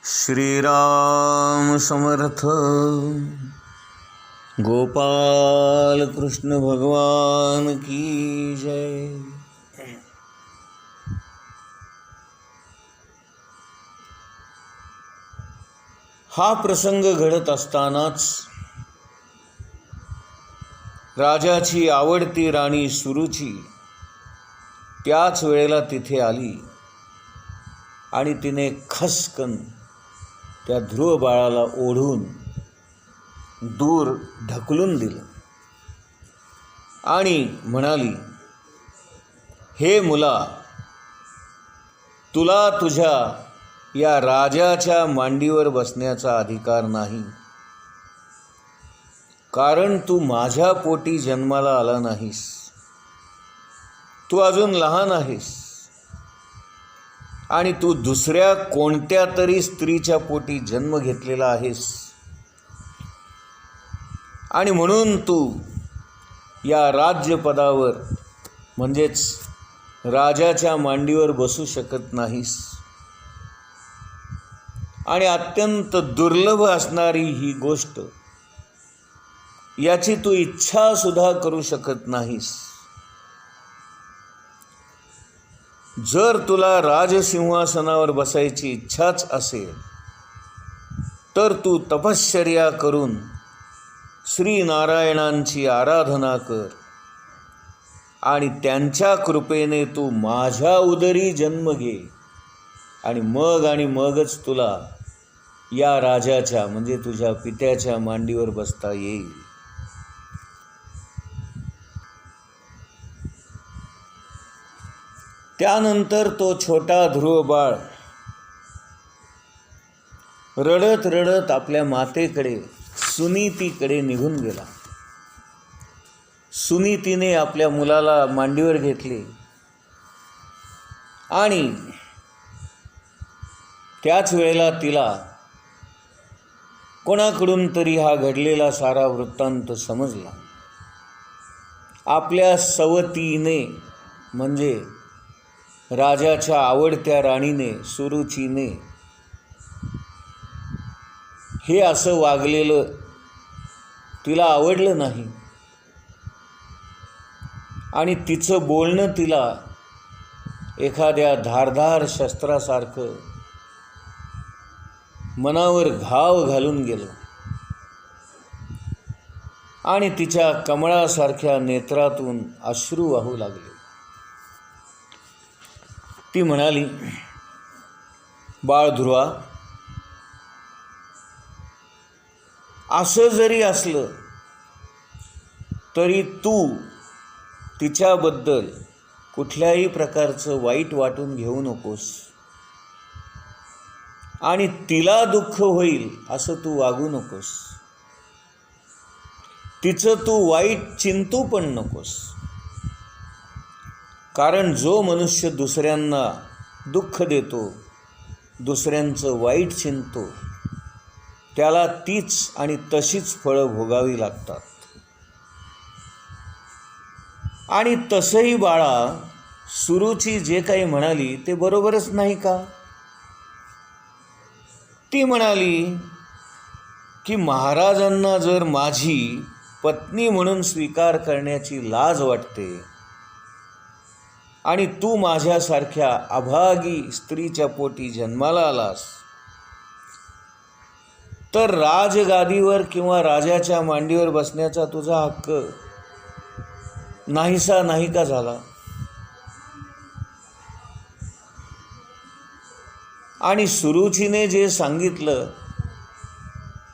श्रीराम समर्थ. गोपाल कृष्ण भगवान की जय. हा प्रसंग घडत असतानाच राजाची आवडती राणी सुरुची त्याच वेळेला तिथे आली आणि तिने खसकन त्या ध्रुव बाळाला ओढून दूर ढकलून दिलं आणि म्हणाली, हे मुला, तुला तुझ्या या राजाच्या मांडीवर बसण्याचा अधिकार नाही, कारण तू माझ्या पोटी जन्माला आला नाहीस. तू अजून लहान आहेस आणि तू दुसऱ्या कोणत्या तरी स्त्रीच्या पोटी जन्म घेतलेला आहेस आणि म्हणून तू या राज्यपदावर म्हणजेच राजाच्या मांडीवर बसू शकत नाहीस. आणि अत्यंत दुर्लभ असणारी ही गोष्ट, याची तू इच्छा सुद्धा करू शकत नाहीस. जर तुला राजसिंहासनावर बसायची इच्छाच असेल तर तू तपश्चर्या करून श्रीनारायणांची आराधना कर आणि त्यांच्या कृपेने तू माझ्या उदरी जन्म घे आणि मगच तुला या राजाच्या म्हणजे तुझ्या पित्याच्या मांडीवर बसता येईल. त्यानंतर तो छोटा ध्रुव बाळ रडत रडत आपल्या मातेकडे सुनीतीकडे निघून गेला. सुनीतीने आपल्या मुलाला मांडीवर घेतले आणि त्याच वेळेला तिला कोणाकडून तरी हा घडलेला सारा वृत्तांत समजला. आपल्या सवतीने म्हणजे राजाच्या आवडत्या राणीने सुरुचीने हे असं वागलेलं तिला आवडलं नाही आणि तिचं बोलणं तिला एखाद्या धारदार शस्त्रासारखं मनावर घाव घालून गेलं आणि तिच्या कमळासारख्या नेत्रातून अश्रू वाहू लागले. ती म्हणाली, बाळ ध्रुवा, असं जरी असलं तरी तू तिच्याबद्दल कुठल्याही प्रकारचं वाईट वाटून घेऊ नकोस आणि तिला दुःख होईल असं तू वागू नकोस. तिचं तू वाईट चिंतू पण नकोस, कारण जो मनुष्य दुसऱ्यांना दुःख देतो, दुसऱ्यांचं वाईट चिंतो, त्याला तीच आणि तशीच फळं भोगावी लागतात. आणि तसंही बाळा, सुरुची जे काही म्हणाली ते बरोबरच नाही का? ती म्हणाली की महाराजांना जर माझी पत्नी म्हणून स्वीकार करण्याची लाज वाटते आणि तू माझ्यासारख्या अभागी स्त्रीच्या पोटी जन्माला आलास, तर राजगादीवर किंवा राजाच्या मांडीवर बसण्याचा तुझा हक्क नाहीसा नाही का झाला? आणि सुरुचीने जे सांगितलं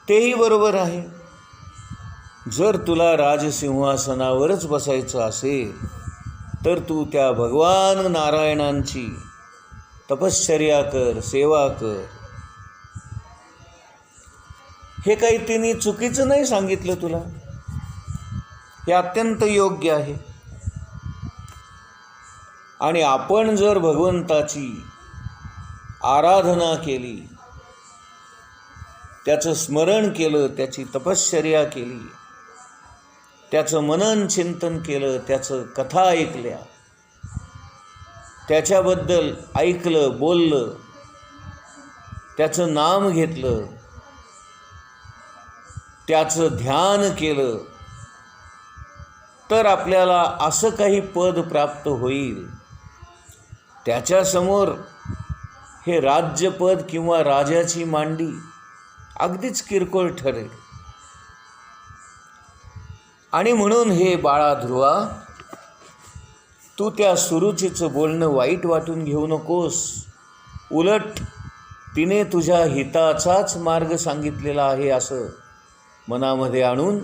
तेही बरोबर आहे. जर तुला राजसिंहासनावरच बसायचं असेल तर तू त्या भगवान नारायणांची तपश्चर्या कर, सेवा कर. हे काही तिने चुकीचं नाही सांगितलं तुला, हे अत्यंत योग्य आहे. आणि आपण जर भगवंताची आराधना केली, त्याचं स्मरण केलं, त्याची तपश्चर्या केली, त्याचं मनन चिंतन केलं, त्याचं कथा ऐकल्या, त्याच्याबद्दल ऐकलं, बोललं, त्याचं नाम घेतलं, त्याचं ध्यान केलं, तर आपल्याला असं काही पद प्राप्त होईल, त्याच्यासमोर हे राज्यपद किंवा राजाची मांडी अगदीच किरकोळ ठरेल. आणि म्हणून हे बाळा ध्रुवा, तू त्या सुरुचीचं बोलणं वाईट वाटून घेऊ नकोस. उलट तिने तुझ्या हिताचाच मार्ग सांगितलेला आहे असं मनामध्ये आणून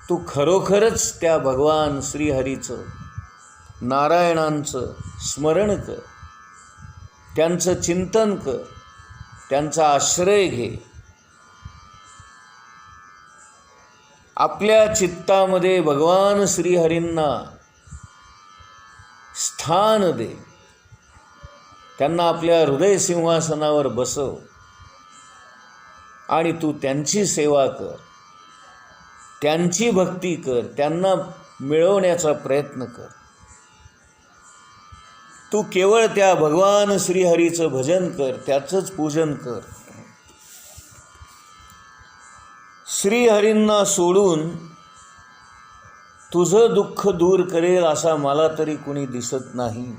तू खरोखरच त्या भगवान श्रीहरीचं, नारायणांचं स्मरण कर, त्यांचं चिंतन कर, त्यांचा आश्रय घे. आपल्या चित्तामध्ये भगवान श्रीहरींना स्थान दे, त्यांना आपल्या हृदय सिंहासनावर बसव आणि तू त्यांची सेवा कर, त्यांची भक्ती कर, त्यांना मिळवण्याचा प्रयत्न कर. तू केवळ त्या भगवान श्रीहरीचं भजन कर, त्याचंच पूजन कर. श्रीहरींना सोडून तुझं दुःख दूर करेल असा मला तरी कुणी दिसत नाही.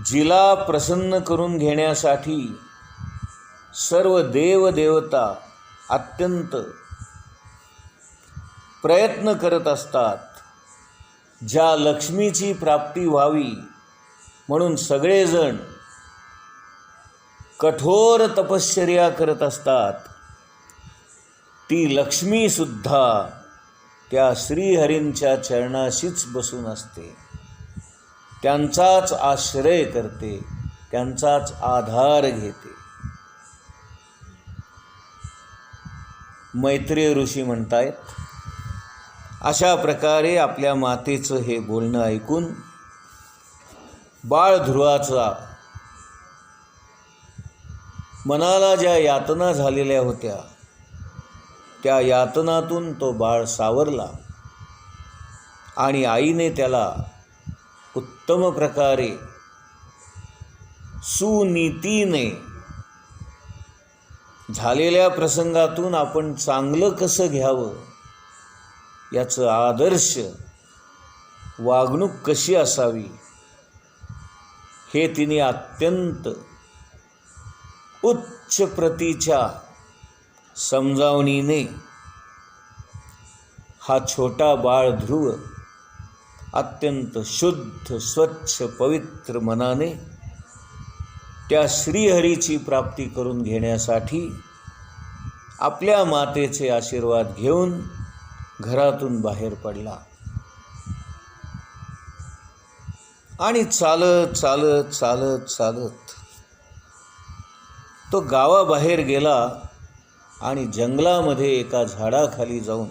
जिला प्रसन्न करून घेण्यासाठी सर्व देवदेवता अत्यंत प्रयत्न करत असतात, ज्या लक्ष्मीची प्राप्ती व्हावी म्हणून सगळेजण कठोर तपश्चर्या करत असतात, ती लक्ष्मीसुद्धा त्या श्रीहरींच्या चरणाशीच बसून असते, त्यांचाच आश्रय करते, त्यांचाच आधार घेते. मैत्रेय ऋषी म्हणतायत, अशा प्रकारे आपल्या मातेचं हे बोलणं ऐकून बाळ ध्रुवाचा मनाला ज्या यातना झालेल्या होत्या, त्या यातनातून तो बाळ सावरला आणि आईने त्याला उत्तम प्रकारे सुनीतीने झालेल्या प्रसंगातून आपण चांगलं कसं घ्यावं, याचं आदर्श वागणूक कशी असावी, हे तिने अत्यंत उच्च प्रतीच्या समजावणीने हा छोटा बाळ ध्रुव अत्यंत शुद्ध स्वच्छ पवित्र मनाने त्या श्रीहरीची प्राप्ती करून घेण्यासाठी आपल्या मातेचे आशीर्वाद घेऊन घरातून बाहेर पडला. आणि चालत चालत चालत चालत तो गावाबाहेर गेला आणि जंगलामध्ये एका झाडाखाली जाऊन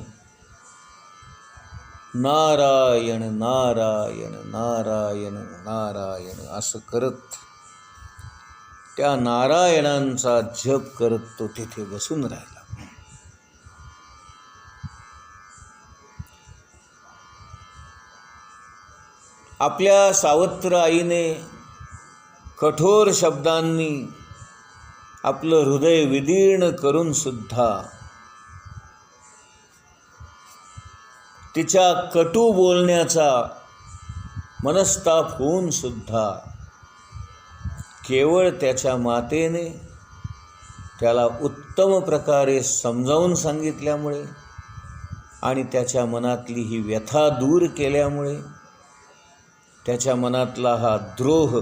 नारायण नारायण नारायण नारायण असं करत, त्या नारायणांचा जप करत तो तिथे बसून राहिला. आपल्या सावत्र आईने कठोर शब्दांनी आपलं हृदय विदीर्ण करून सुद्धा, तिच्या कटू बोलण्याचा मनस्ताप होऊन सुद्धा केवळ त्याच्या मातेने त्याला उत्तम प्रकारे समजावून सांगितल्यामुळे आणि त्याच्या मनातली ही व्यथा दूर केल्यामुळे, त्याच्या मनातला हा द्रोह,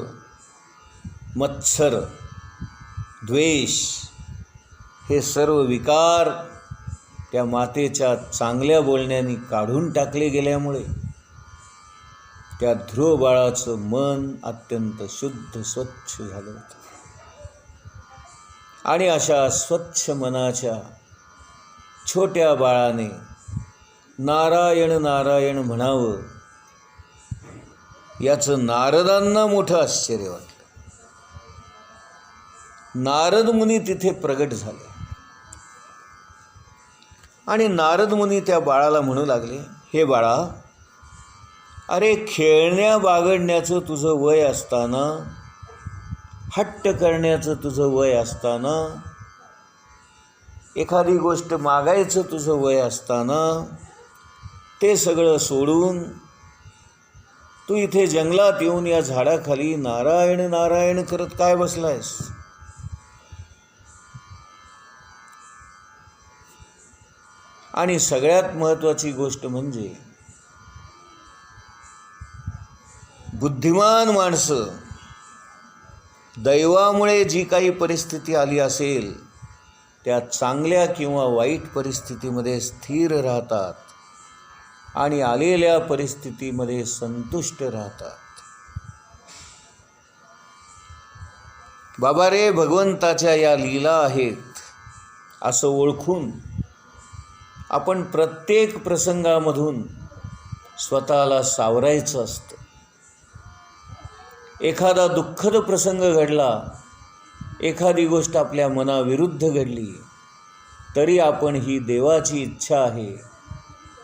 मत्सर, द्वेष हे सर्व विकार त्या मातेच्या चांगल्या बोलण्याने काढून टाकले गेल्यामुळे त्या ध्रुव बाळाचं मन अत्यंत शुद्ध स्वच्छ झालं होतं. आणि अशा स्वच्छ मनाच्या छोट्या बाळाने नारायण नारायण म्हणावं, याचं नारदांना मोठं आश्चर्य वाटलं. नारद मुनी तिथे प्रगट झाले आणि नारद मुनी त्या बाळाला म्हणू लागले, हे बाळा, अरे खेळण्या बागडण्याचं तुझं वय असताना, हट्ट करण्याचं तुझं वय असताना, एखादी गोष्ट मागायचं तुझं वय असताना, ते सगळं सोडून तू इथे जंगलात येऊन या झाडाखाली नारायण नारायण करत काय बसलायस? आणि सगळ्यात महत्त्वाची गोष्ट म्हणजे बुद्धिमान माणसं दैवामुळे जी काही परिस्थिती आली असेल त्या चांगल्या किंवा वाईट परिस्थितीमध्ये स्थिर राहतात आणि आलेल्या परिस्थितीमध्ये संतुष्ट राहतात. बाबा रे, भगवंताच्या या लीला आहेत असं ओळखून आपण प्रत्येक प्रसंगामधून स्वतःला सावरायचं असतं. एखादा दुःखद प्रसंग घडला, एखादी गोष्ट आपल्या मनाविरुद्ध घडली, तरी आपण ही देवाची इच्छा आहे,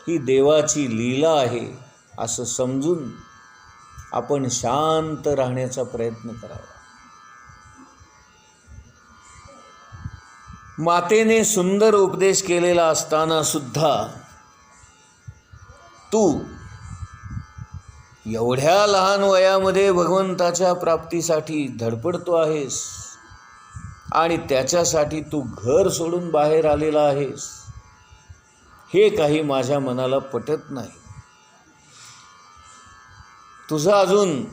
ही देवाची लीला आहे असं समजून आपण शांत राहण्याचा प्रयत्न करावा. मातेने सुंदर उपदेश केलेला असताना सुद्धा तू एवढ्या लहान वयामध्ये भगवंताच्या प्राप्तीसाठी धडपडतो आहेस आणि त्याच्यासाठी तू घर सोडून बाहेर आलेला आहेस, हे काही माझ्या मनाला पटत नाही. तुझं अजून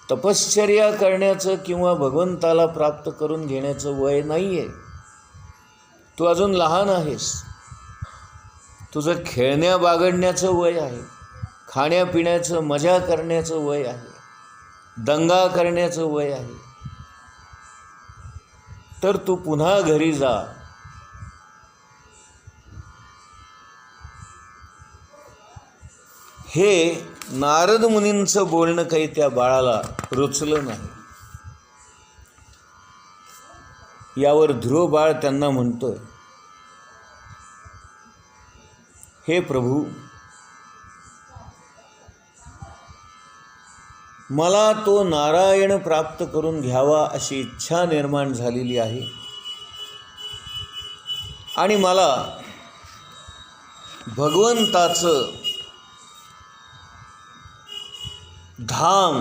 तपश्चर्या करण्याचं किंवा भगवंताला प्राप्त करून घेण्याचं वय नाही आहे. तू अजून लहान आहेस. तुझं खेळण्या बागडण्याचं वय आहे, खाण्यापिण्याचं मजा करण्याचं वय आहे, दंगा करण्याचं वय आहे. तर तू पुन्हा घरी जा. हे नारद मुनींचं बोलणं काही त्या बाळाला रुचलं नाही. यावर ध्रुव बाळ त्यांना म्हणतोय, हे प्रभू, मला तो नारायण प्राप्त करून घ्यावा अशी इच्छा निर्माण झालेली आहे आणि मला भगवंताचं धाम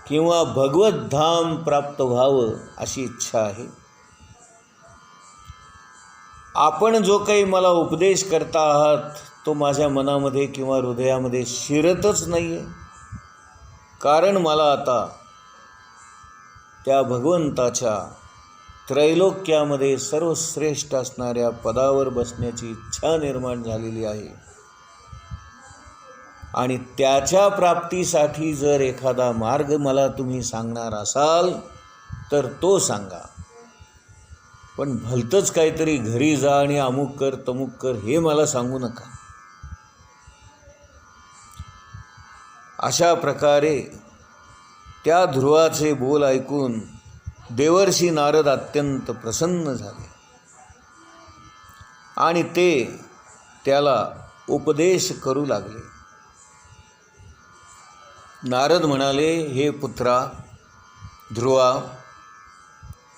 किंवा भगवत धाम प्राप्त व्हावं अशी इच्छा आहे. आपण जो काही मला उपदेश करता आहात तो माझ्या मनामध्ये किंवा हृदयामध्ये शिरतच नाही आहे. कारण मला आता त्या भगवंताच्या त्रैलोक्यामध्ये सर्वश्रेष्ठ असणाऱ्या पदावर बसण्याची इच्छा निर्माण झालेली आहे आणि त्याच्या प्राप्तीसाठी जर एखादा मार्ग मला तुम्ही सांगणार असाल तर तो सांगा. पण भलतंच काहीतरी घरी जा आणि अमुक कर तमुक कर हे मला सांगू नका. अशा प्रकारे त्या ध्रुवाचे बोल ऐकून देवर्षी नारद अत्यंत प्रसन्न झाले आणि ते त्याला उपदेश करू लागले. नारद म्हणाले, हे पुत्रा ध्रुवा,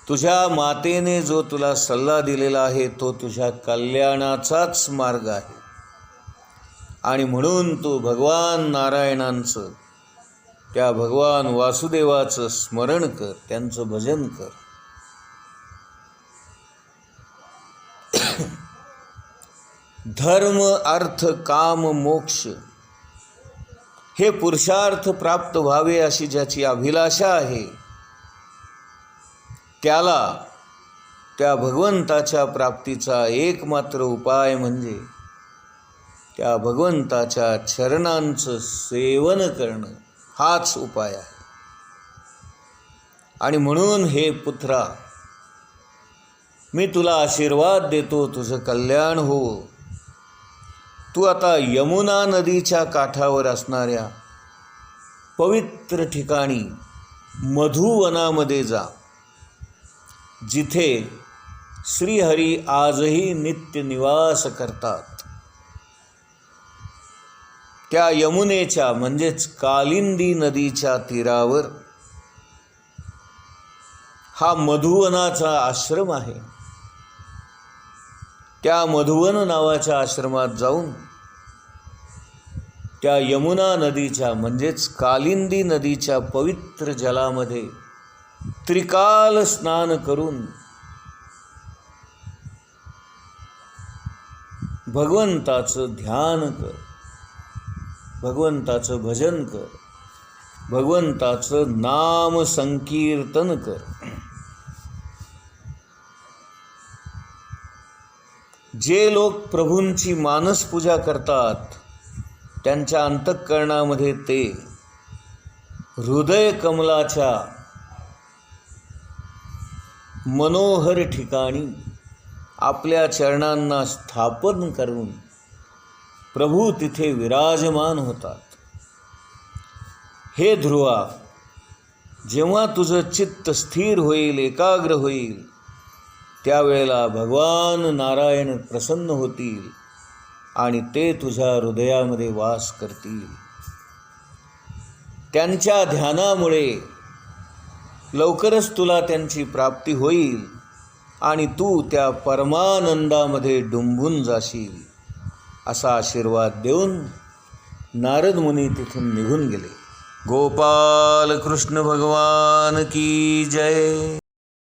तुझ्या मातेने जो तुला सल्ला दिलेला आहे तो तुझ्या कल्याणाचाच मार्ग आहे आणि म्हणून तू भगवान नारायणांचं, त्या भगवान वासुदेवाचं स्मरण कर, त्यांचं भजन कर. धर्म अर्थ काम मोक्ष हे पुरुषार्थ प्राप्त व्हावे अशी ज्याची अभिलाषा आहे त्याला त्या भगवंताच्या प्राप्तीचा एकमात्र उपाय म्हणजे त्या भगवंताच्या चरणांचं सेवन करणं हाच उपाय आहे. आणि म्हणून हे पुत्रा, मी तुला आशीर्वाद देतो, तुझं कल्याण हो. तू आता यमुना नदीच्या काठावर असणाऱ्या पवित्र ठिकाणी मधुवनामध्ये जा, जिथे श्रीहरी आजही नित्य निवास करतात. त्या यमुनेच्या म्हणजेच कालिंदी नदीच्या तीरावर हा मधुवनाचा आश्रम आहे. त्या मधुवन नावाच्या आश्रमात जाऊन त्या यमुना नदीच्या म्हणजेच कालिंदी नदीच्या पवित्र जलामध्ये त्रिकाल स्नान करून भगवंताचं ध्यान कर, भगवंताचं भजन कर, भगवंताचं नाम संकीर्तन कर. जे लोक प्रभूंची मानस पूजा करतात त्यांच्या अंतःकरणामध्ये ते हृदय कमलाच्या मनोहर ठिकाणी आपल्या चरणांना स्थापन करून प्रभू तिथे विराजमान होतात. हे ध्रुवा, जेव्हा तुझं चित्त स्थिर होईल, एकाग्र होईल, त्यावेळेला भगवान नारायण प्रसन्न होतील आणि ते तुझ्या हृदयामध्ये वास करतील. त्यांच्या ध्यानामुळे लवकरच तुला त्यांची प्राप्ती होईल आणि तू त्या परमानंदामध्ये डुंबून जाशील, असा आशीर्वाद देऊन नारद मुनी तिथून निघून गेले. गोपाल कृष्ण भगवान की जय.